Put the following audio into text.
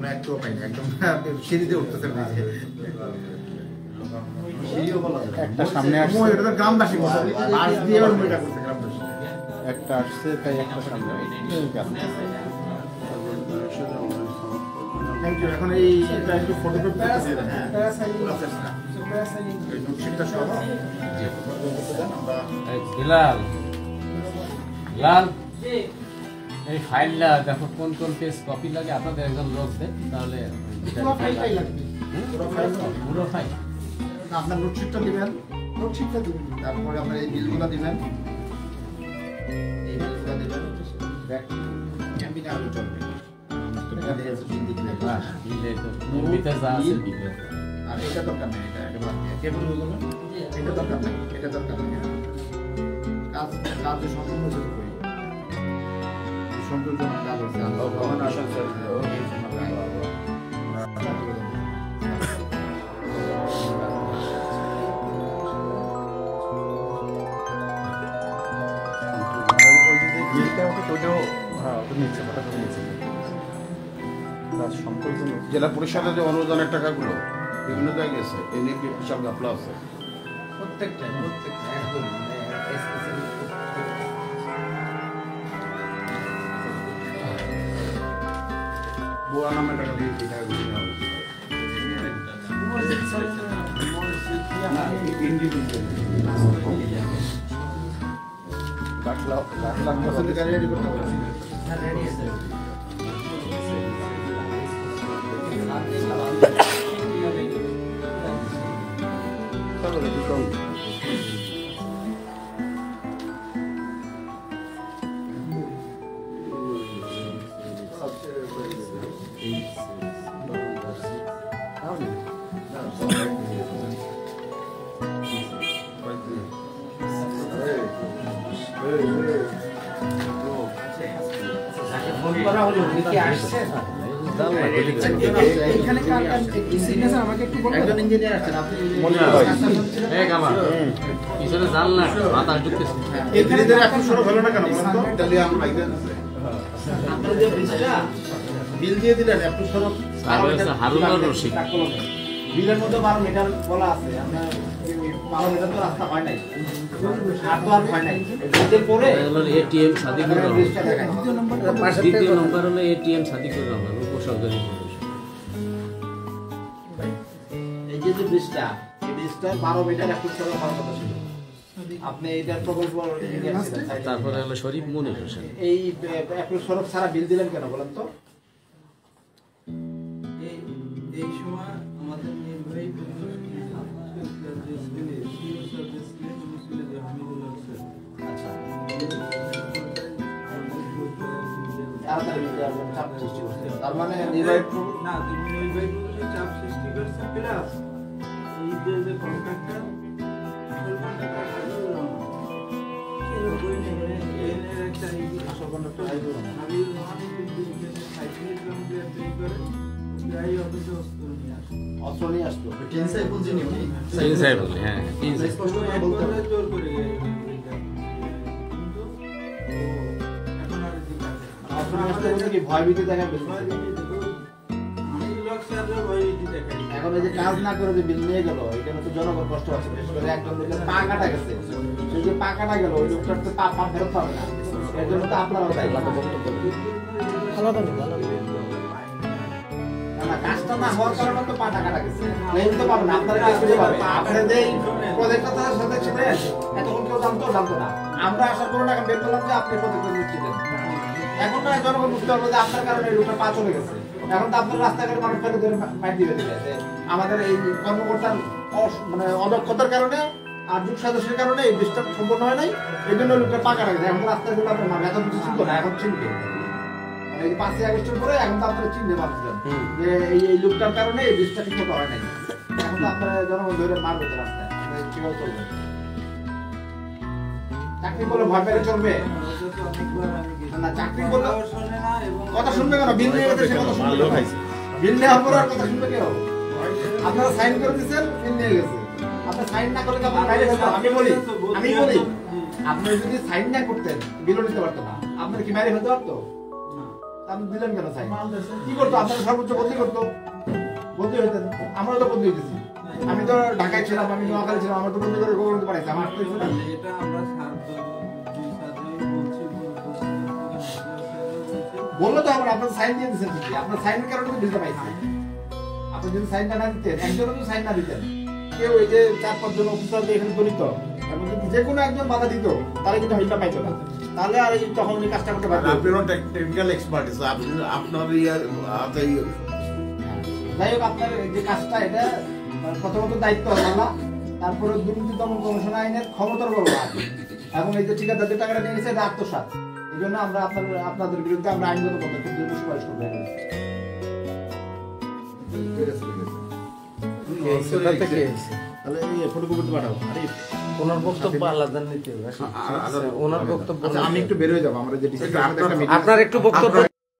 আমরা একটু পাইনি, একদম সিঁড়িতে উঠতেছেন না। একটা সামনে আসছে, এটা তো গ্রামবাসী বাস দিয়ে মহিলা করছে গ্রামবাসী। একটা আসছে তাই একটা সামনে। Thank you. এখন এইটা একটু ফটোগ্রাফ করতেছি। এই নোটশিটটা সহ বিলাল লাল এই ফাইলটা দেখো কোন কোন পেজ কপি লাগে, আপনাদের একজন লোক দেন তাহলে পুরো ফাইল আপনার নোটশিটটা দিবেন, নোটশিটটা দিবেন, তারপরে আপনার এই বিলগুলো দিবেন, এই বিলগুলো দিবেন, ব্যাক ক্যাম্পিংয়ে আলো চলবে। আর এটা দরকার নেই, এটা একটা বাদ দিয়ে কেবল হয়ে গেল, এটা দরকার নেই, এটা দরকার নেই। কাজ কাজ সম্পূর্ণ যদি করি সম্পূর্ণ কাজ আছে ভগবান আশা জেলা পরিষদের যে অনুদানের টাকাগুলো বিভিন্ন জায়গায় গেছে, এই নিয়ে বিশাল গাফলা আছে। প্রত্যেকটা একদম বোয়া নামে টাকা দিয়ে টাকাগুলো নেওয়া হয়েছে। বিল দিয়ে দিলেন একটু সরব হারুনার রশিদ বিলের মধ্যে 12 মিটার বলা আছে, আমরা 12 মিটার তো রাস্তা হয় নাই, আর তো আর হয় নাই। এর পরে এটিএম সাদিকুর রহমান, দ্বিতীয় নম্বর হলো এটিএম সাদিকুর রহমান উপসহকারী। এই যে ব্রিজটা, এই ব্রিজটা 12 মিটার একটু সরব হওয়ার কথা ছিল। আপনি এইটার প্রকল্প তারপরে হলো শরীফ মনির হোসেন। এই একটু সরব ছাড়া বিল দিলেন কেন বলেন তো? এই সময় আমাদের নির্বাহী তার মানে চাপ সৃষ্টি করছে, প্লাস এই যে কন্ট্রাক্টর অস্ত্র নিয়ে আসতো। ভয়ভীতি দেখা এখন এই যে কাজ না করে যে বিল নিয়ে গেল, এখানে তো জনগণ কষ্ট আছে। বিশেষ করে একজন লোকের পা কাটা গেছে, সেই যে পা কাটা গেল ওই লোকটার তো পা ফেরত পাবে না। এর জন্য তো আপনারাও দায়ী। কাজটা না হওয়ার কারণে তো পাটা কাটা গেছে, ক্লেম তো পাবেন আপনারা। আপনারা যে প্রজেক্টটা সাথে ছিলেন এতক্ষণ কেউ জানতো না। আমরা আশা করুন এখন বের করলাম যে আপনি প্রজেক্টটা নিচ্ছিলেন। এখন না জনগণ বুঝতে পারবো যে আপনার কারণে এই লোকটা পা চলে গেছে। এখন তো আপনার রাস্তাঘাটে মানুষটাকে ধরে মাইট দিবে যে আমাদের এই কর্মকর্তার মানে অদক্ষতার কারণে আর যুগ সদস্যের কারণে এই ব্রিজটা সম্পূর্ণ হয় নাই, এই জন্য লোকটা পা কাটা গেছে। এখন রাস্তাগুলো আপনার মানুষ এখন কিছু চিনতো না, এখন চিনবে। এই 5ই আগস্টের পরে এখন তো আপনারা চিনতে পারছেন যে এই লোকটার কারণে এই ব্রিজটা ঠিক মতো হয় নাই। এখন তো আপনারা জনগণ ধরে মারবে তো রাস্তায়, কিভাবে চলবে? চাকরি বলে ভয় পেলে চলবে না? চাকরি বলে কথা শুনবে কেন? বিল নিয়ে গেছে, কথা শুনবে ভাই। বিল নেওয়ার পর আর কথা শুনবে কেন? আপনারা সাইন করে দিচ্ছেন, বিল নিয়ে গেছে। আপনি সাইন না করলে আপনার বাইরে যেত। আমি বলি আপনি যদি সাইন না করতেন বিলও নিতে পারতো না। আপনার কি বাইরে হতে পারতো? আপনি দিলেন কেন সাইন? কি করতো আপনার সর্বোচ্চ বদলি করতো, বদলি হইতেন, আমরা তো বদলি হইতেছি। আমি তো ঢাকায় ছিলাম, আমি নোয়াখালী ছিলাম, আমার তো বদলি করে করতে পারাইছি, আমার তো ছিল না। এটা আমরা বললো তো আমরা আপনার সাইন দিয়ে দিচ্ছেন ঠিকই, আপনার সাইনের কারণে তো ভিসা পাইছি। আপনি যদি সাইনটা না দিতেন, একজনও যদি সাইন না দিতেন, কেউ এই যে 4-5 জন অফিসার এখানে জড়িত এবং যদি যে কোনো একজন বাধা দিত তাহলে কিন্তু ভিসা পাইতো না, তাহলে আর এই তখন উনি কাজটা করতে পারতেন। আপনারও টেকনিক্যাল এক্সপার্টিস, আপনার ইয়ার হাতে যাই হোক, আপনার এই যে কাজটা এটা প্রথমত দায়িত্ব আল্লাহ, তারপরে দুর্নীতি দমন কমিশন আইনের ক্ষমতার ব্যবহার এবং এই যে ঠিকাদার যে টাকাটা নিয়ে নিয়েছে এটা আত্মসাৎ। এই জন্য আমরা আপনাদের বিরুদ্ধে আমরা আইনগত পদক্ষেপ নিয়ে সুপারিশ করবো। তাহলে এই ফটোকপিতে পাঠাবো। আরে ওনার বক্তব্য আলাদা নিতে হবে। ওনার বক্তব্য আচ্ছা, আমি একটু বের হয়ে যাবো, আমরা যে ডিসিশন আপনার একটু বক্তব্য